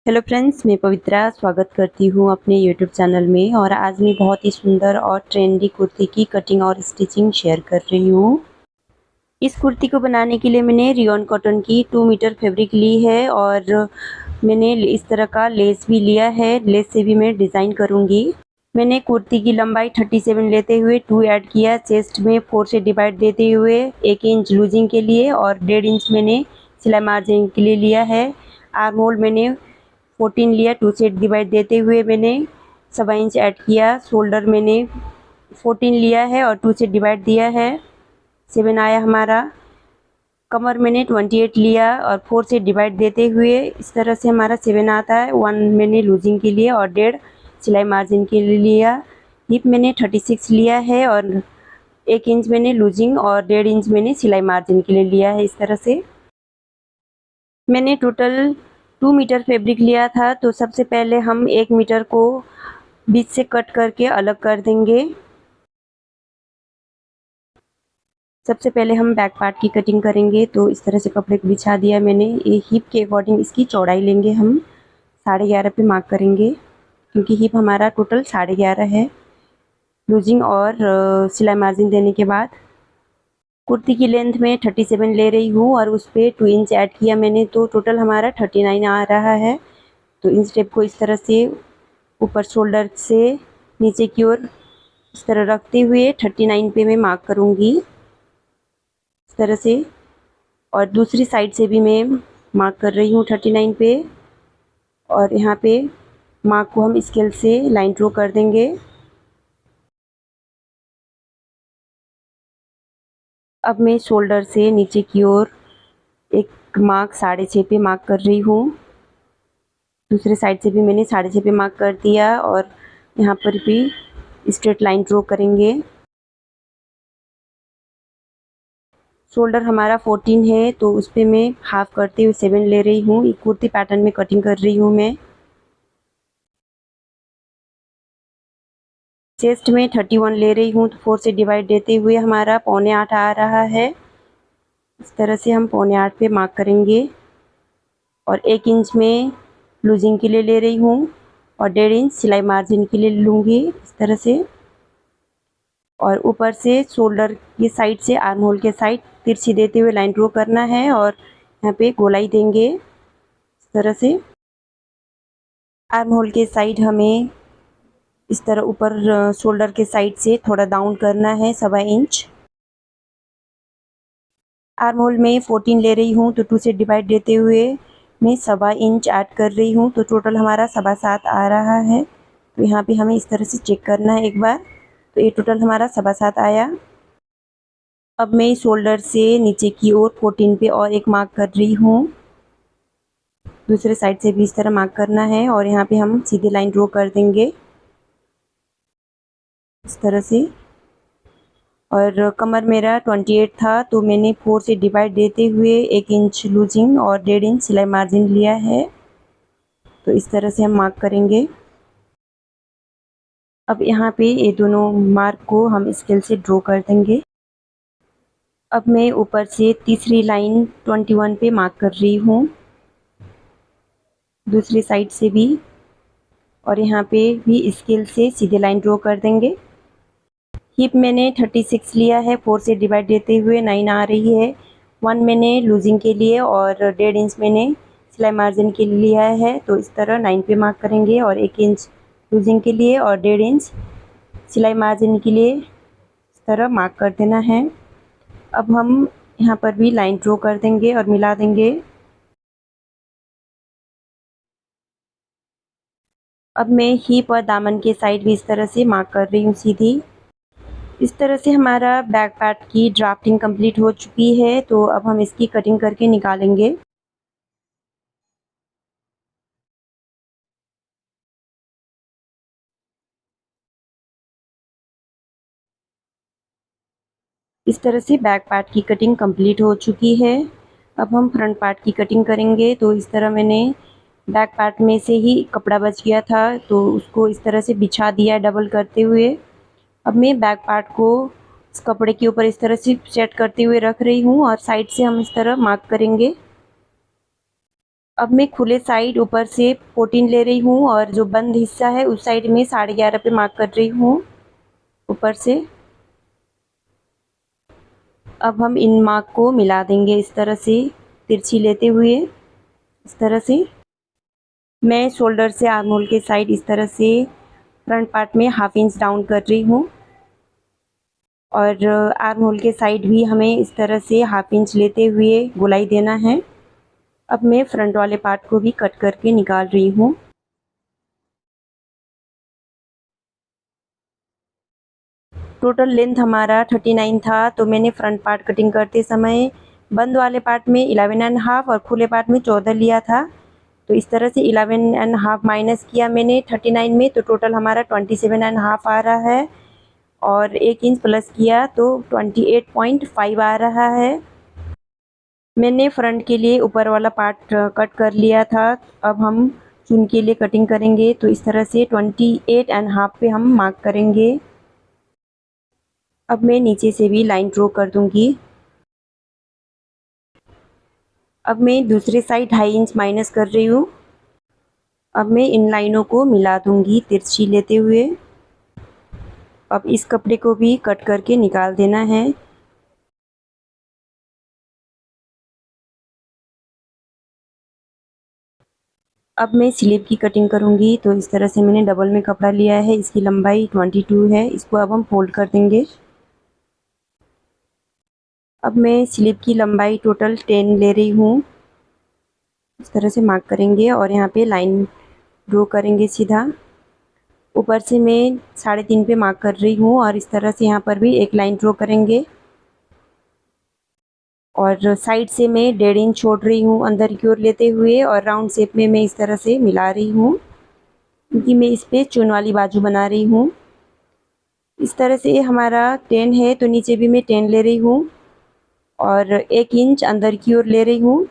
Hello friends, मैं पवित्रा स्वागत करती हूँ अपने यूट्यूब चैनल में। और आज मैं बहुत ही सुंदर और ट्रेंडी कुर्ती की कटिंग और स्टिचिंग शेयर कर रही हूँ। इस कुर्ती को बनाने के लिए मैंने रियोन कॉटन की 2 मीटर फैब्रिक ली है और मैंने इस तरह का लेस भी लिया है। लेस से भी मैं डिज़ाइन करूँगी। मैंने कुर्ती की लंबाई 37 लेते हुए 2 ऐड किया। चेस्ट में 4 से डिवाइड देते हुए 1 इंच लूजिंग के लिए और 1.5 इंच मैंने सिलाई मार्जिन के लिए लिया है। आर्म होल मैंने 14 लिया। 2 से डिवाइड देते हुए मैंने 1.25 इंच ऐड किया। शोल्डर मैंने 14 लिया है और 2 से डिवाइड दिया है, 7 आया हमारा। कमर मैंने 28 लिया और 4 से डिवाइड देते हुए इस तरह से हमारा 7 आता है। 1 मैंने लूजिंग के लिए और 1.5 सिलाई मार्जिन के लिए लिया। हिप मैंने 36 लिया है और 1 इंच मैंने लूजिंग और 1.5 इंच मैंने सिलाई मार्जिन के लिए लिया है। इस तरह से मैंने टोटल 2 मीटर फैब्रिक लिया था। तो सबसे पहले हम 1 मीटर को बीच से कट करके अलग कर देंगे। सबसे पहले हम बैक पार्ट की कटिंग करेंगे। तो इस तरह से कपड़े को बिछा दिया मैंने। ये हिप के अकॉर्डिंग इसकी चौड़ाई लेंगे, हम 11.5 पे मार्क करेंगे क्योंकि हिप हमारा टोटल 11.5 है लूजिंग और सिलाई मार्जिन देने के बाद। कुर्ती की लेंथ में 37 ले रही हूँ और उस पर 2 इंच ऐड किया मैंने, तो टोटल हमारा 39 आ रहा है। तो इन स्टेप को इस तरह से ऊपर शोल्डर से नीचे की ओर इस तरह रखते हुए 39 पे मैं मार्क करूँगी इस तरह से। और दूसरी साइड से भी मैं मार्क कर रही हूँ 39 पे। और यहाँ पे मार्क को हम स्केल से लाइन ड्रॉ कर देंगे। अब मैं शोल्डर से नीचे की ओर एक मार्क 6.5 पे मार्क कर रही हूँ। दूसरे साइड से भी मैंने 6.5 पे मार्क कर दिया और यहाँ पर भी स्ट्रेट लाइन ड्रॉ करेंगे। शोल्डर हमारा 14 है तो उस पर मैं हाफ करते हुए 7 ले रही हूँ। कुर्ती पैटर्न में कटिंग कर रही हूँ मैं। चेस्ट में 31 ले रही हूँ तो 4 से डिवाइड देते हुए हमारा 7.25 आ रहा है। इस तरह से हम 7.25 पे मार्क करेंगे और 1 इंच में लूजिंग के लिए ले रही हूँ और 1.5 इंच सिलाई मार्जिन के लिए लूँगी इस तरह से। और ऊपर से शोल्डर की साइड से आर्म होल के साइड तिरछी देते हुए लाइन ड्रॉ करना है और यहाँ पे गोलाई देंगे इस तरह से। आर्म होल के साइड हमें इस तरह ऊपर शोल्डर के साइड से थोड़ा डाउन करना है 1.25 इंच। आर्म होल में 14 ले रही हूँ तो 2 से डिवाइड देते हुए मैं 1.25 इंच ऐड कर रही हूँ, तो टोटल हमारा 7.25 आ रहा है। तो यहाँ पे हमें इस तरह से चेक करना है एक बार। तो ये टोटल हमारा 7.25 आया। अब मैं शोल्डर से नीचे की ओर 14 पे और एक मार्क कर रही हूँ। दूसरे साइड से भी इस तरह मार्क करना है और यहाँ पे हम सीधी लाइन ड्रॉ कर देंगे इस तरह से। और कमर मेरा 28 था तो मैंने 4 से डिवाइड देते हुए 1 इंच लूजिंग और 1.5 इंच सिलाई मार्जिन लिया है। तो इस तरह से हम मार्क करेंगे। अब यहाँ पे ये दोनों मार्क को हम स्केल से ड्रॉ कर देंगे। अब मैं ऊपर से तीसरी लाइन 21 पे मार्क कर रही हूँ, दूसरी साइड से भी। और यहाँ पे भी स्केल से सीधे लाइन ड्रॉ कर देंगे। हिप मैंने 36 लिया है, 4 से डिवाइड देते हुए 9 आ रही है। 1 मैंने लूजिंग के लिए और 1.5 इंच मैंने सिलाई मार्जिन के लिए लिया है। तो इस तरह 9 पे मार्क करेंगे और 1 इंच लूजिंग के लिए और 1.5 इंच सिलाई मार्जिन के लिए इस तरह मार्क कर देना है। अब हम यहाँ पर भी लाइन ड्रॉ कर देंगे और मिला देंगे। अब मैं हिप और दामन के साइड भी इस तरह से मार्क कर रही हूँ सीधी। इस तरह से हमारा बैक पार्ट की ड्राफ्टिंग कंप्लीट हो चुकी है। तो अब हम इसकी कटिंग करके निकालेंगे। इस तरह से बैक पार्ट की कटिंग कंप्लीट हो चुकी है। अब हम फ्रंट पार्ट की कटिंग करेंगे। तो इस तरह मैंने बैक पार्ट में से ही कपड़ा बच गया था तो उसको इस तरह से बिछा दिया डबल करते हुए। अब मैं बैक पार्ट को इस कपड़े के ऊपर इस तरह से सेट करते हुए रख रही हूँ और साइड से हम इस तरह मार्क करेंगे। अब मैं खुले साइड ऊपर से 14 ले रही हूँ और जो बंद हिस्सा है उस साइड में 11.5 पे मार्क कर रही हूँ ऊपर से। अब हम इन मार्क को मिला देंगे इस तरह से तिरछी लेते हुए, इस तरह से। मैं शोल्डर से आर्म होल के साइड इस तरह से फ्रंट पार्ट में 1/2 इंच डाउन कर रही हूँ और आर्म होल के साइड भी हमें इस तरह से 1/2 इंच लेते हुए गोलाई देना है। अब मैं फ्रंट वाले पार्ट को भी कट करके निकाल रही हूँ। टोटल लेंथ हमारा 39 था, तो मैंने फ्रंट पार्ट कटिंग करते समय बंद वाले पार्ट में 11.5 और खुले पार्ट में 14 लिया था। तो इस तरह से 11.5 माइनस किया मैंने 39 में, तो टोटल हमारा 27.5 आ रहा है और 1 इंच प्लस किया तो 28.5 आ रहा है। मैंने फ्रंट के लिए ऊपर वाला पार्ट कट कर लिया था। अब हम चुन के लिए कटिंग करेंगे, तो इस तरह से 28.5 पे हम मार्क करेंगे। अब मैं नीचे से भी लाइन ड्रॉ कर दूंगी। अब मैं दूसरे साइड 2.5 इंच माइनस कर रही हूँ। अब मैं इन लाइनों को मिला दूंगी तिरछी लेते हुए। अब इस कपड़े को भी कट करके निकाल देना है। अब मैं स्लीव की कटिंग करूंगी, तो इस तरह से मैंने डबल में कपड़ा लिया है, इसकी लंबाई 22 है। इसको अब हम फोल्ड कर देंगे। अब मैं स्लीव की लंबाई टोटल 10 ले रही हूँ, इस तरह से मार्क करेंगे और यहाँ पे लाइन ड्रॉ करेंगे सीधा। ऊपर से मैं 3.5 पे मार्क कर रही हूँ और इस तरह से यहाँ पर भी एक लाइन ड्रॉ करेंगे और साइड से मैं 1.5 इंच छोड़ रही हूँ अंदर की ओर लेते हुए और राउंड शेप में मैं इस तरह से मिला रही हूँ, क्योंकि मैं इस पे चुन वाली बाजू बना रही हूँ। इस तरह से हमारा 10 है, तो नीचे भी मैं 10 ले रही हूँ और 1 इंच अंदर की ओर ले रही हूँ।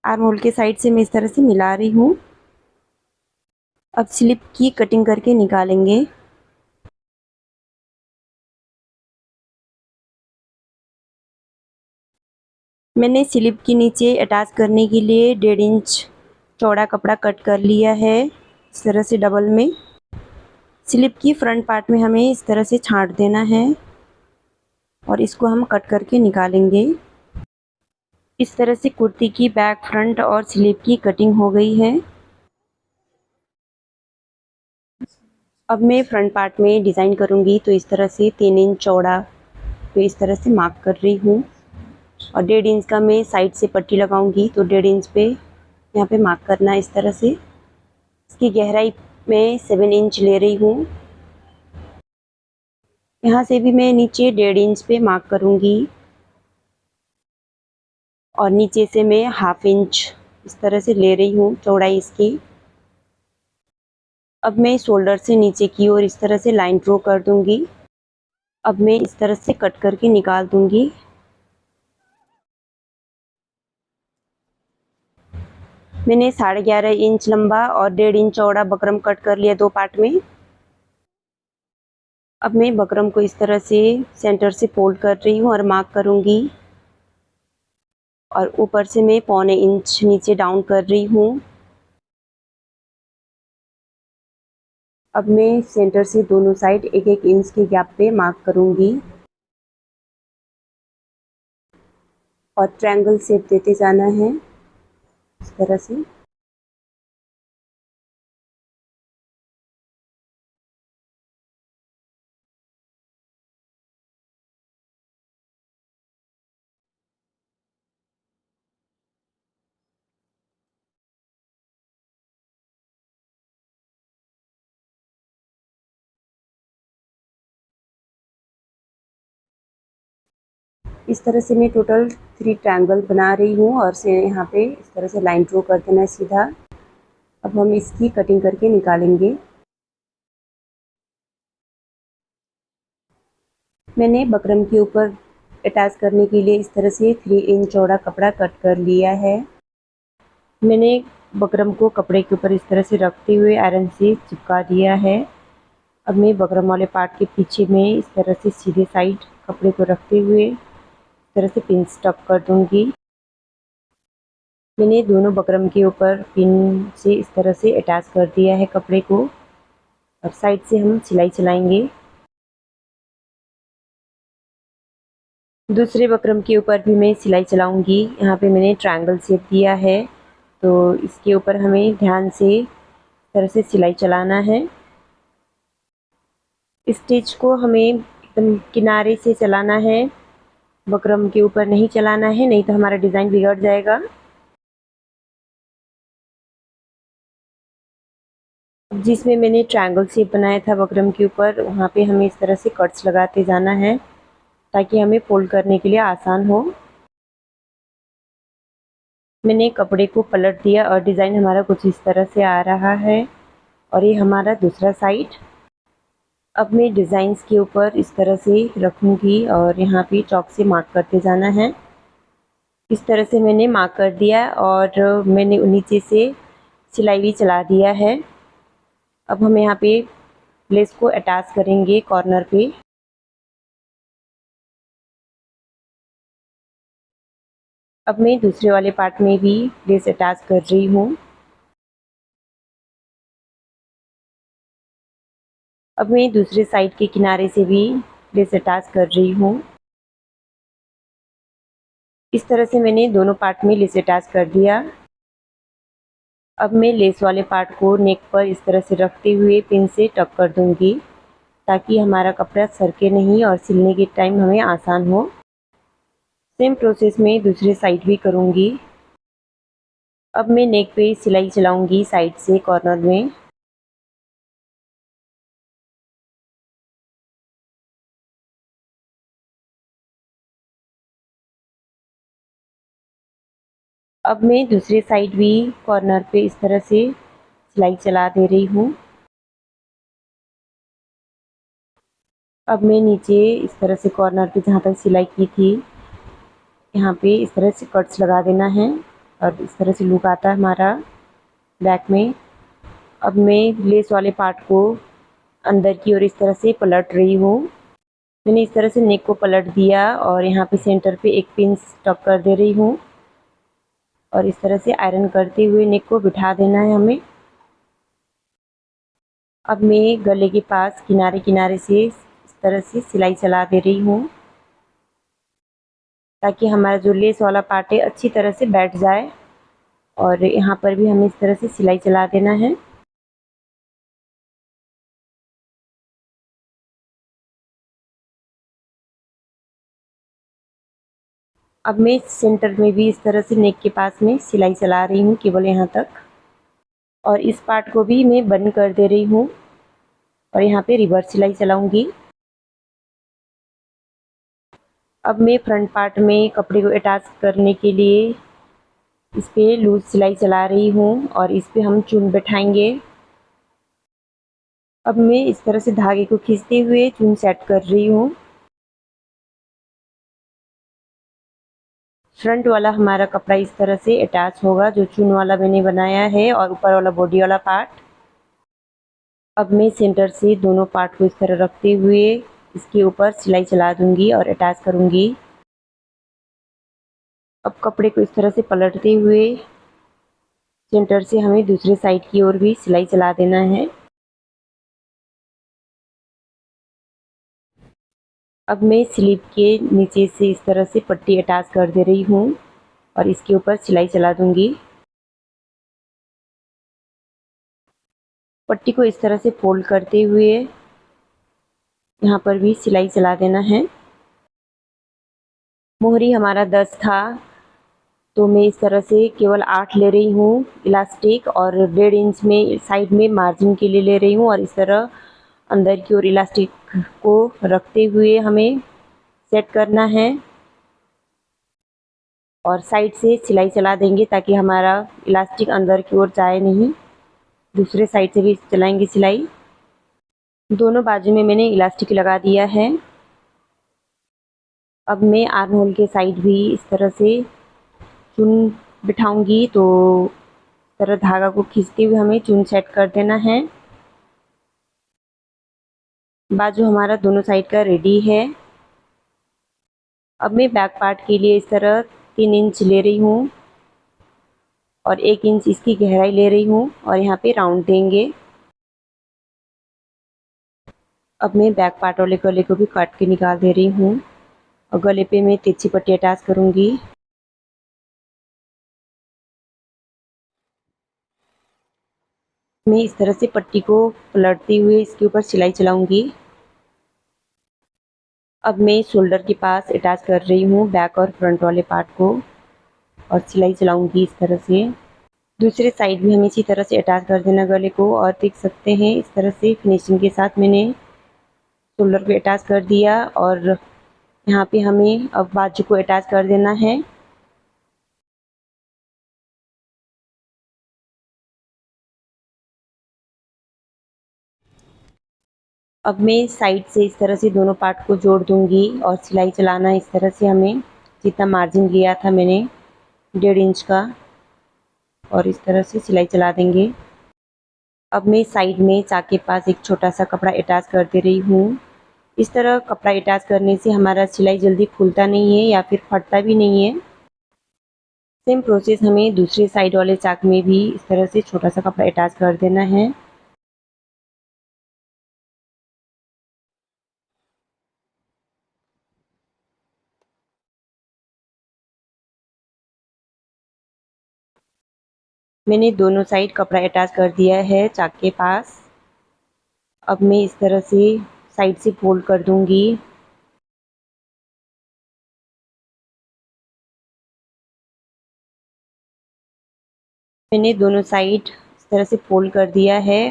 आर्म होल के साइड से मैं इस तरह से मिला रही हूँ। अब स्लिप की कटिंग करके निकालेंगे। मैंने स्लिप के नीचे अटैच करने के लिए 1.5 इंच चौड़ा कपड़ा कट कर लिया है, इस तरह से डबल में। स्लिप की फ्रंट पार्ट में हमें इस तरह से छांट देना है और इसको हम कट करके निकालेंगे। इस तरह से कुर्ती की बैक, फ्रंट और स्लीव की कटिंग हो गई है। अब मैं फ्रंट पार्ट में डिज़ाइन करूंगी, तो इस तरह से 3 इंच चौड़ा तो इस तरह से मार्क कर रही हूँ और 1.5 इंच का मैं साइड से पट्टी लगाऊंगी, तो 1.5 इंच पे यहाँ पे मार्क करना है इस तरह से। इसकी गहराई मैं 7 इंच ले रही हूँ। यहाँ से भी मैं नीचे 1.5 इंच पे मार्क करूंगी और नीचे से मैं 1/2 इंच इस तरह से ले रही हूँ चौड़ाई इसकी। अब मैं शोल्डर से नीचे की ओर इस तरह से लाइन ड्रॉ कर दूंगी। अब मैं इस तरह से कट करके निकाल दूंगी। मैंने 11.5 इंच लंबा और 1.5 इंच चौड़ा बकरम कट कर लिया 2 पार्ट में। अब मैं बकरम को इस तरह से सेंटर से फोल्ड कर रही हूँ और मार्क करूंगी और ऊपर से मैं 1.25 इंच नीचे डाउन कर रही हूँ। अब मैं सेंटर से दोनों साइड 1-1 इंच के गैप पे मार्क करूंगी और ट्रायंगल शेप देते जाना है इस तरह से। इस तरह से मैं टोटल 3 ट्रायंगल बना रही हूँ और से यहाँ पे इस तरह से लाइन ड्रॉ कर देना है सीधा। अब हम इसकी कटिंग करके निकालेंगे। मैंने बकरम के ऊपर अटैच करने के लिए इस तरह से 3 इंच चौड़ा कपड़ा कट कर लिया है। मैंने बकरम को कपड़े के ऊपर इस तरह से रखते हुए आयरन से चिपका दिया है। अब मैं बकरम वाले पार्ट के पीछे में इस तरह से सीधे साइड कपड़े को रखते हुए तरह से पिन स्टक कर दूंगी। मैंने दोनों बकरम के ऊपर पिन से इस तरह से अटैच कर दिया है कपड़े को, और साइड से हम सिलाई चलाएंगे। दूसरे बकरम के ऊपर भी मैं सिलाई चलाऊंगी। यहाँ पे मैंने ट्रायंगल शेप दिया है, तो इसके ऊपर हमें ध्यान से इस तरह से सिलाई चलाना है। स्टिच को हमें एकदम किनारे से चलाना है, बकरम के ऊपर नहीं चलाना है, नहीं तो हमारा डिज़ाइन बिगड़ जाएगा। जिसमें मैंने ट्रायंगल शेप बनाया था बकरम के ऊपर, वहाँ पे हमें इस तरह से कट्स लगाते जाना है ताकि हमें फोल्ड करने के लिए आसान हो। मैंने कपड़े को पलट दिया और डिज़ाइन हमारा कुछ इस तरह से आ रहा है, और ये हमारा दूसरा साइड। अब मैं डिज़ाइंस के ऊपर इस तरह से रखूँगी और यहाँ पे चॉक से मार्क करते जाना है। इस तरह से मैंने मार्क कर दिया और मैंने नीचे से सिलाई भी चला दिया है। अब हम यहाँ पे लेस को अटैच करेंगे कॉर्नर पे। अब मैं दूसरे वाले पार्ट में भी लेस अटैच कर रही हूँ। अब मैं दूसरे साइड के किनारे से भी लेस अटैच कर रही हूँ। इस तरह से मैंने दोनों पार्ट में लेस अटैच कर दिया। अब मैं लेस वाले पार्ट को नेक पर इस तरह से रखते हुए पिन से टक कर दूंगी ताकि हमारा कपड़ा सरके नहीं और सिलने के टाइम हमें आसान हो। सेम प्रोसेस में दूसरे साइड भी करूंगी। अब मैं नेक पे सिलाई चलाऊंगी साइड से कॉर्नर में। अब मैं दूसरे साइड भी कॉर्नर पे इस तरह से सिलाई चला दे रही हूँ। अब मैं नीचे इस तरह से कॉर्नर पे जहाँ तक सिलाई की थी, यहाँ पे इस तरह से कट्स लगा देना है और इस तरह से लुक आता है हमारा बैक में। अब मैं लेस वाले पार्ट को अंदर की ओर इस तरह से पलट रही हूँ। मैंने इस तरह से नेक को पलट दिया और यहाँ पे सेंटर पे एक पिन स्टक कर दे रही हूँ, और इस तरह से आयरन करते हुए नेक को बिठा देना है हमें। अब मैं गले के पास किनारे किनारे से इस तरह से सिलाई चला दे रही हूँ ताकि हमारा जो लेस वाला पार्ट है अच्छी तरह से बैठ जाए, और यहाँ पर भी हमें इस तरह से सिलाई चला देना है। अब मैं सेंटर में भी इस तरह से नेक के पास में सिलाई चला रही हूँ केवल यहाँ तक, और इस पार्ट को भी मैं बंद कर दे रही हूँ और यहाँ पे रिवर्स सिलाई चलाऊंगी। अब मैं फ्रंट पार्ट में कपड़े को अटैच करने के लिए इस पे लूज सिलाई चला रही हूँ और इस पे हम चून बैठाएंगे। अब मैं इस तरह से धागे को खींचते हुए चून सेट कर रही हूँ। फ्रंट वाला हमारा कपड़ा इस तरह से अटैच होगा, जो चून वाला मैंने बनाया है, और ऊपर वाला बॉडी वाला पार्ट। अब मैं सेंटर से दोनों पार्ट को इस तरह रखते हुए इसके ऊपर सिलाई चला दूंगी और अटैच करूंगी। अब कपड़े को इस तरह से पलटते हुए सेंटर से हमें दूसरे साइड की ओर भी सिलाई चला देना है। अब मैं स्लीव के नीचे से इस तरह से पट्टी अटैच कर दे रही हूँ और इसके ऊपर सिलाई चला दूंगी। पट्टी को इस तरह से फोल्ड करते हुए यहाँ पर भी सिलाई चला देना है। मोहरी हमारा 10 था, तो मैं इस तरह से केवल 8 ले रही हूँ इलास्टिक, और 1.5 इंच में साइड में मार्जिन के लिए ले रही हूँ, और इस तरह अंदर की ओर इलास्टिक को रखते हुए हमें सेट करना है और साइड से सिलाई चला देंगे ताकि हमारा इलास्टिक अंदर की ओर जाए नहीं। दूसरे साइड से भी चलाएंगे सिलाई। दोनों बाजू में मैंने इलास्टिक लगा दिया है। अब मैं आर्म होल के साइड भी इस तरह से चून बिठाऊंगी, तो इस तरह धागा को खींचते हुए हमें चून सेट कर देना है। बाजू हमारा दोनों साइड का रेडी है। अब मैं बैक पार्ट के लिए इस तरह 3 इंच ले रही हूँ और 1 इंच इसकी गहराई ले रही हूँ और यहाँ पे राउंड देंगे। अब मैं बैक पार्ट वाले गले को भी काट के निकाल दे रही हूँ और गले पे मैं तिरछी पट्टी अटैच करूँगी। मैं इस तरह से पट्टी को पलटते हुए इसके ऊपर सिलाई चलाऊँगी। अब मैं शोल्डर के पास अटैच कर रही हूँ बैक और फ्रंट वाले पार्ट को और सिलाई चलाऊँगी इस तरह से। दूसरे साइड भी हमें इसी तरह से अटैच कर देना गले को और देख सकते हैं इस तरह से फिनिशिंग के साथ मैंने शोल्डर पे अटैच कर दिया और यहाँ पे हमें अब बाजू को अटैच कर देना है। अब मैं साइड से इस तरह से दोनों पार्ट को जोड़ दूंगी और सिलाई चलाना इस तरह से हमें जितना मार्जिन लिया था मैंने 1.5 इंच का और इस तरह से सिलाई चला देंगे। अब मैं साइड में चाक के पास एक छोटा सा कपड़ा अटैच कर दे रही हूँ। इस तरह कपड़ा अटैच करने से हमारा सिलाई जल्दी खुलता नहीं है या फिर फटता भी नहीं है। सेम प्रोसेस हमें दूसरे साइड वाले चाक में भी इस तरह से छोटा सा कपड़ा अटैच कर देना है। मैंने दोनों साइड कपड़ा अटैच कर दिया है चाक के पास। अब मैं इस तरह से साइड से फोल्ड कर दूंगी। मैंने दोनों साइड इस तरह से फोल्ड कर दिया है।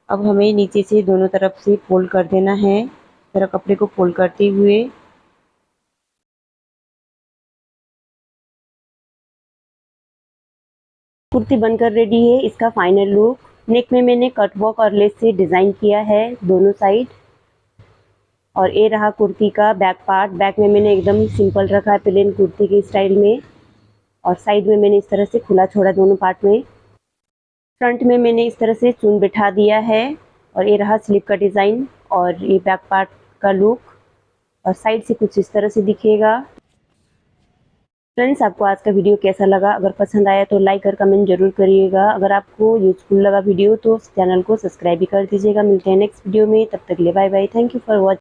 अब हमें नीचे से दोनों तरफ से फोल्ड कर देना है इस तरह कपड़े को फोल्ड करते हुए। कुर्ती बनकर रेडी है। इसका फाइनल लुक, नेक में मैंने कट वर्क और लेस से डिज़ाइन किया है दोनों साइड और ये रहा कुर्ती का बैक पार्ट। बैक में मैंने एकदम सिंपल रखा है प्लेन कुर्ती के स्टाइल में और साइड में मैंने इस तरह से खुला छोड़ा दोनों पार्ट में। फ्रंट में मैंने इस तरह से चून बिठा दिया है और ये रहा स्लीव का डिज़ाइन और ये बैक पार्ट का लुक और साइड से कुछ इस तरह से दिखेगा। फ्रेंड्स, आपको आज का वीडियो कैसा लगा? अगर पसंद आया तो लाइक और कमेंट जरूर करिएगा। अगर आपको यूजफुल लगा वीडियो तो चैनल को सब्सक्राइब भी कर दीजिएगा। मिलते हैं नेक्स्ट वीडियो में, तब तक के लिए bye bye. Thank you for watching.